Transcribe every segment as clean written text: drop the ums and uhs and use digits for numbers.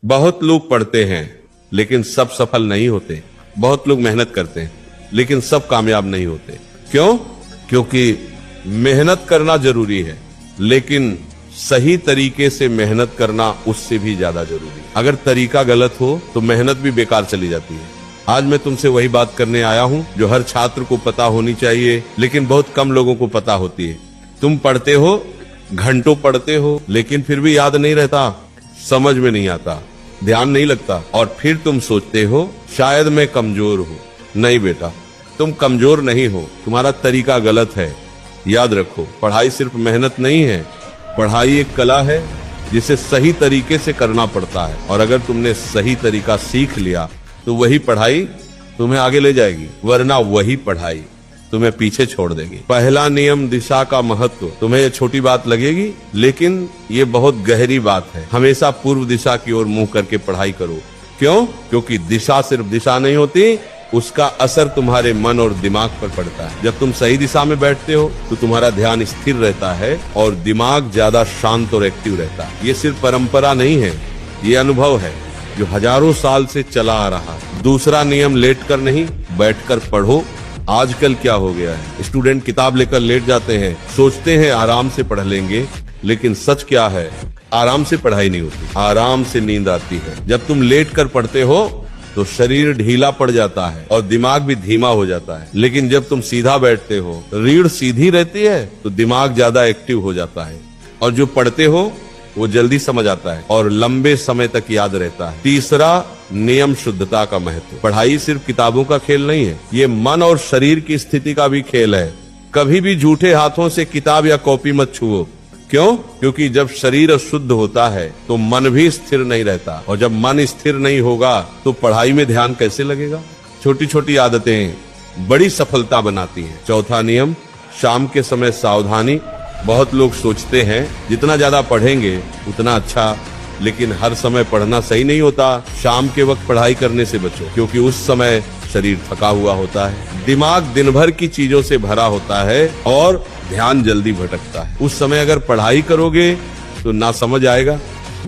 बहुत लोग पढ़ते हैं लेकिन सब सफल नहीं होते। बहुत लोग मेहनत करते हैं लेकिन सब कामयाब नहीं होते। क्यों? क्योंकि मेहनत करना जरूरी है लेकिन सही तरीके से मेहनत करना उससे भी ज्यादा जरूरी है। अगर तरीका गलत हो तो मेहनत भी बेकार चली जाती है। आज मैं तुमसे वही बात करने आया हूं जो हर छात्र को पता होनी चाहिए लेकिन बहुत कम लोगों को पता होती है। तुम पढ़ते हो, घंटों पढ़ते हो, लेकिन फिर भी याद नहीं रहता, समझ में नहीं आता, ध्यान नहीं लगता और फिर तुम सोचते हो शायद मैं कमजोर हूं। नहीं बेटा, तुम कमजोर नहीं हो, तुम्हारा तरीका गलत है। याद रखो, पढ़ाई सिर्फ मेहनत नहीं है, पढ़ाई एक कला है जिसे सही तरीके से करना पड़ता है और अगर तुमने सही तरीका सीख लिया तो वही पढ़ाई तुम्हें आगे ले जाएगी, वरना वही पढ़ाई तुम्हें पीछे छोड़ देगी। पहला नियम दिशा का महत्व। तुम्हें ये छोटी बात लगेगी लेकिन ये बहुत गहरी बात है। हमेशा पूर्व दिशा की ओर मुंह करके पढ़ाई करो। क्यों? क्योंकि दिशा सिर्फ दिशा नहीं होती, उसका असर तुम्हारे मन और दिमाग पर पड़ता है। जब तुम सही दिशा में बैठते हो तो तुम्हारा ध्यान स्थिर रहता है और दिमाग ज्यादा शांत और एक्टिव रहता है। ये सिर्फ परंपरा नहीं है, ये अनुभव है जो हजारों साल से चला आ रहा है। दूसरा नियम, लेटकर नहीं बैठकर पढ़ो। आजकल क्या हो गया है, स्टूडेंट किताब लेकर लेट जाते हैं, सोचते हैं आराम से पढ़ लेंगे, लेकिन सच क्या है, आराम से पढ़ाई नहीं होती, आराम से नींद आती है। जब तुम लेट कर पढ़ते हो तो शरीर ढीला पड़ जाता है और दिमाग भी धीमा हो जाता है, लेकिन जब तुम सीधा बैठते हो, रीढ़ सीधी रहती है तो दिमाग ज्यादा एक्टिव हो जाता है और जो पढ़ते हो वो जल्दी समझ आता है और लंबे समय तक याद रहता है। तीसरा नियम, शुद्धता का महत्व। पढ़ाई सिर्फ किताबों का खेल नहीं है, ये मन और शरीर की स्थिति का भी खेल है। कभी भी झूठे हाथों से किताब या कॉपी मत छुओ। क्यों? क्योंकि जब शरीर अशुद्ध होता है तो मन भी स्थिर नहीं रहता और जब मन स्थिर नहीं होगा तो पढ़ाई में ध्यान कैसे लगेगा? छोटी छोटी आदतें बड़ी सफलता बनाती हैं। चौथा नियम, शाम के समय सावधानी। बहुत लोग सोचते हैं जितना ज्यादा पढ़ेंगे उतना अच्छा, लेकिन हर समय पढ़ना सही नहीं होता। शाम के वक्त पढ़ाई करने से बचो क्योंकि उस समय शरीर थका हुआ होता है, दिमाग दिन भर की चीजों से भरा होता है और ध्यान जल्दी भटकता है। उस समय अगर पढ़ाई करोगे तो ना समझ आएगा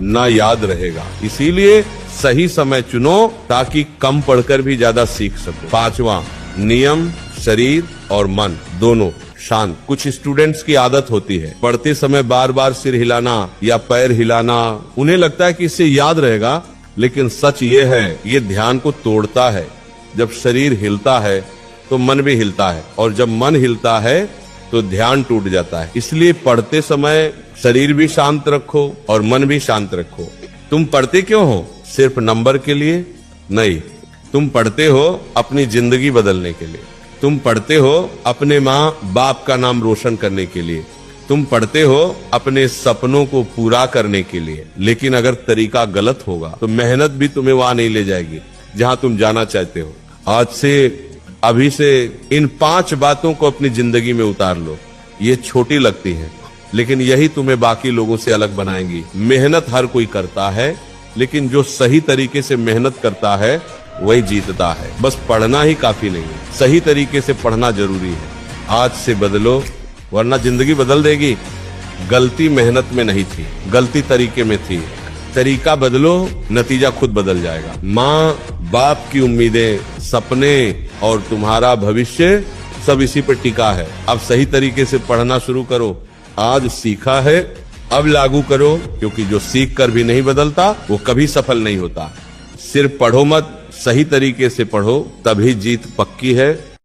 ना याद रहेगा। इसीलिए सही समय चुनो ताकि कम पढ़कर भी ज्यादा सीख सको। पांचवा नियम, शरीर और मन दोनों शांत। कुछ स्टूडेंट्स की आदत होती है पढ़ते समय बार बार सिर हिलाना या पैर हिलाना। उन्हें लगता है कि इससे याद रहेगा, लेकिन सच ये है, ये ध्यान को तोड़ता है। जब शरीर हिलता है तो मन भी हिलता है और जब मन हिलता है तो ध्यान टूट जाता है। इसलिए पढ़ते समय शरीर भी शांत रखो और मन भी शांत रखो। तुम पढ़ते क्यों हो? सिर्फ नंबर के लिए नहीं, तुम पढ़ते हो अपनी जिंदगी बदलने के लिए। तुम पढ़ते हो अपने माँ बाप का नाम रोशन करने के लिए। तुम पढ़ते हो अपने सपनों को पूरा करने के लिए। लेकिन अगर तरीका गलत होगा तो मेहनत भी तुम्हें वहां नहीं ले जाएगी जहां तुम जाना चाहते हो। आज से, अभी से इन 5 बातों को अपनी जिंदगी में उतार लो। ये छोटी लगती हैं लेकिन यही तुम्हें बाकी लोगों से अलग बनाएंगी। मेहनत हर कोई करता है लेकिन जो सही तरीके से मेहनत करता है वही जीतता है। बस पढ़ना ही काफी नहीं है, सही तरीके से पढ़ना जरूरी है। आज से बदलो वरना जिंदगी बदल देगी। गलती मेहनत में नहीं थी, गलती तरीके में थी। तरीका बदलो, नतीजा खुद बदल जाएगा। माँ बाप की उम्मीदें, सपने और तुम्हारा भविष्य सब इसी पर टिका है। अब सही तरीके से पढ़ना शुरू करो। आज सीखा है, अब लागू करो, क्योंकि जो सीख कर भी नहीं बदलता वो कभी सफल नहीं होता। सिर्फ पढ़ो मत, सही तरीके से पढ़ो, तभी जीत पक्की है।